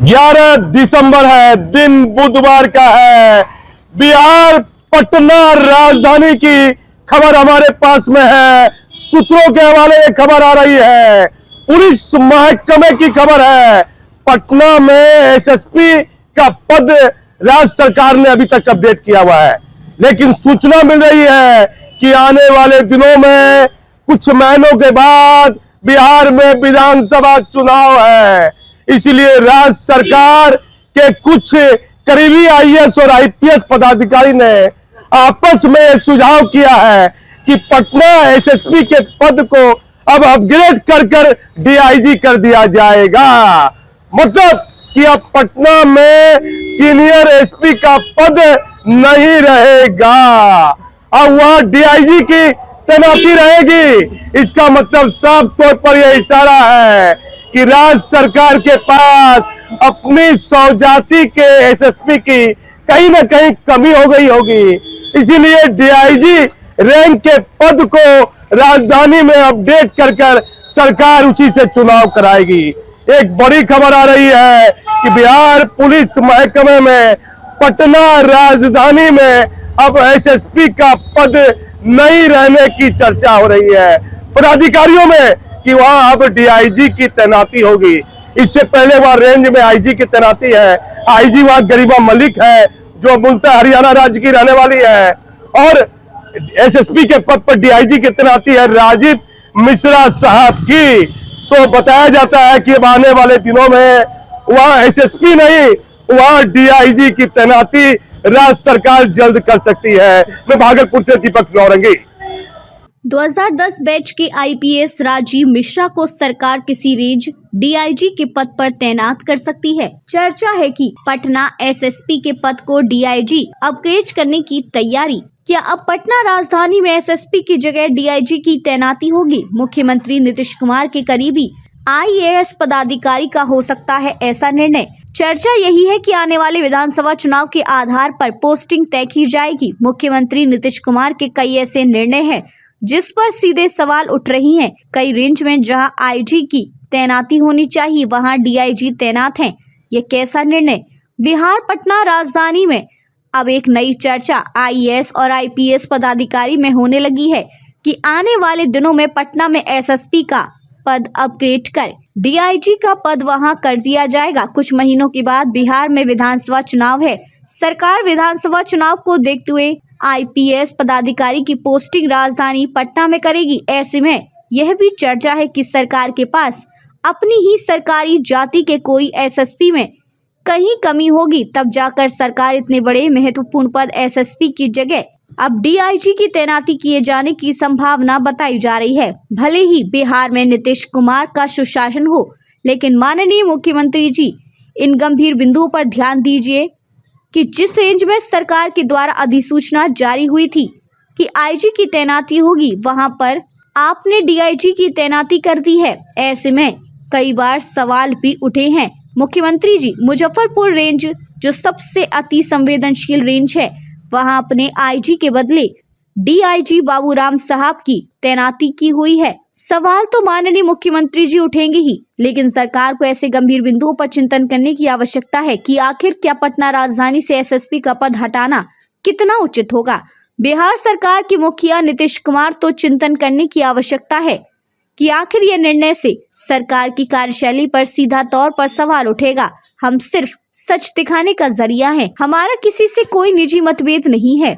11 दिसंबर है, दिन बुधवार का है। बिहार पटना राजधानी की खबर हमारे पास में है। सूत्रों के हवाले ये खबर आ रही है, पुलिस महकमे की खबर है। पटना में एसएसपी का पद राज्य सरकार ने अभी तक अपडेट किया हुआ है, लेकिन सूचना मिल रही है कि आने वाले दिनों में कुछ महीनों के बाद बिहार में विधानसभा चुनाव है। इसलिए राज्य सरकार के कुछ करीबी आईएएस और आईपीएस पदाधिकारी ने आपस में सुझाव किया है कि पटना एसएसपी के पद को अब अपग्रेड कर डीआईजी कर दिया जाएगा। मतलब कि अब पटना में सीनियर एसपी का पद नहीं रहेगा, अब वहां डीआईजी की तैनाती रहेगी। इसका मतलब साफ तौर पर यह इशारा है कि राज्य सरकार के पास अपनी सौजाती के एसएसपी की कहीं ना कहीं कमी हो गई होगी। इसीलिए डीआईजी रैंक के पद को राजधानी में अपडेट कर सरकार उसी से चुनाव कराएगी। एक बड़ी खबर आ रही है कि बिहार पुलिस महकमे में पटना राजधानी में अब एसएसपी का पद नहीं रहने की चर्चा हो रही है पदाधिकारियों में कि वहां अब डीआईजी की तैनाती होगी। इससे पहले वहां रेंज में आईजी की तैनाती है। आईजी वहां गरिमा मलिक है, जो मूलतः हरियाणा राज्य की रहने वाली है, और एसएसपी के पद पर डीआईजी की तैनाती है राजीव मिश्रा साहब की। तो बताया जाता है कि अब आने वाले दिनों में वहां एसएसपी नहीं, वहां डीआईजी की तैनाती राज्य सरकार जल्द कर सकती है। मैं भागलपुर से दीपक नौरंगी। 2010 बैच के आईपीएस राजीव मिश्रा को सरकार किसी रेंज डीआईजी के पद पर तैनात कर सकती है। चर्चा है कि पटना एसएसपी के पद को डीआईजी अपग्रेड करने की तैयारी। क्या अब पटना राजधानी में एसएसपी की जगह डीआईजी की तैनाती होगी? मुख्यमंत्री नीतीश कुमार के करीबी आईएएस पदाधिकारी का हो सकता है ऐसा निर्णय। चर्चा यही है कि आने वाले विधानसभा चुनाव के आधार पर पोस्टिंग तय की जाएगी। मुख्यमंत्री नीतीश कुमार के कई ऐसे निर्णय हैं जिस पर सीधे सवाल उठ रही हैं। कई रेंज में जहां आईजी की तैनाती होनी चाहिए वहां डीआईजी तैनात हैं। ये कैसा निर्णय? बिहार पटना राजधानी में अब एक नई चर्चा आईएएस और आईपीएस पदाधिकारी में होने लगी है कि आने वाले दिनों में पटना में एसएसपी का पद अपग्रेड कर डीआईजी का पद वहां कर दिया जाएगा। कुछ महीनों के बाद बिहार में विधानसभा चुनाव है। सरकार विधानसभा चुनाव को देखते हुए आईपीएस पदाधिकारी की पोस्टिंग राजधानी पटना में करेगी। ऐसे में यह भी चर्चा है कि सरकार के पास अपनी ही सरकारी जाति के कोई एसएसपी में कहीं कमी होगी, तब जाकर सरकार इतने बड़े महत्वपूर्ण पद एसएसपी की जगह अब डीआईजी की तैनाती किए जाने की संभावना बताई जा रही है। भले ही बिहार में नीतीश कुमार का सुशासन हो, लेकिन माननीय मुख्यमंत्री जी इन गंभीर बिंदुओं पर ध्यान दीजिए कि जिस रेंज में सरकार के द्वारा अधिसूचना जारी हुई थी कि आईजी की तैनाती होगी, वहां पर आपने डीआईजी की तैनाती कर दी है। ऐसे में कई बार सवाल भी उठे हैं। मुख्यमंत्री जी मुजफ्फरपुर रेंज जो सबसे अति संवेदनशील रेंज है, वहां अपने आईजी के बदले डीआईजी बाबूराम साहब की तैनाती की हुई है। सवाल तो माननीय मुख्यमंत्री जी उठेंगे ही, लेकिन सरकार को ऐसे गंभीर बिंदुओं पर चिंतन करने की आवश्यकता है कि आखिर क्या पटना राजधानी से एसएसपी का पद हटाना कितना उचित होगा। बिहार सरकार के मुखिया नीतीश कुमार तो चिंतन करने की आवश्यकता है कि आखिर यह निर्णय से सरकार की कार्यशैली पर सीधा तौर पर सवाल उठेगा। हम सिर्फ सच दिखाने का जरिया है, हमारा किसी से कोई निजी मतभेद नहीं है।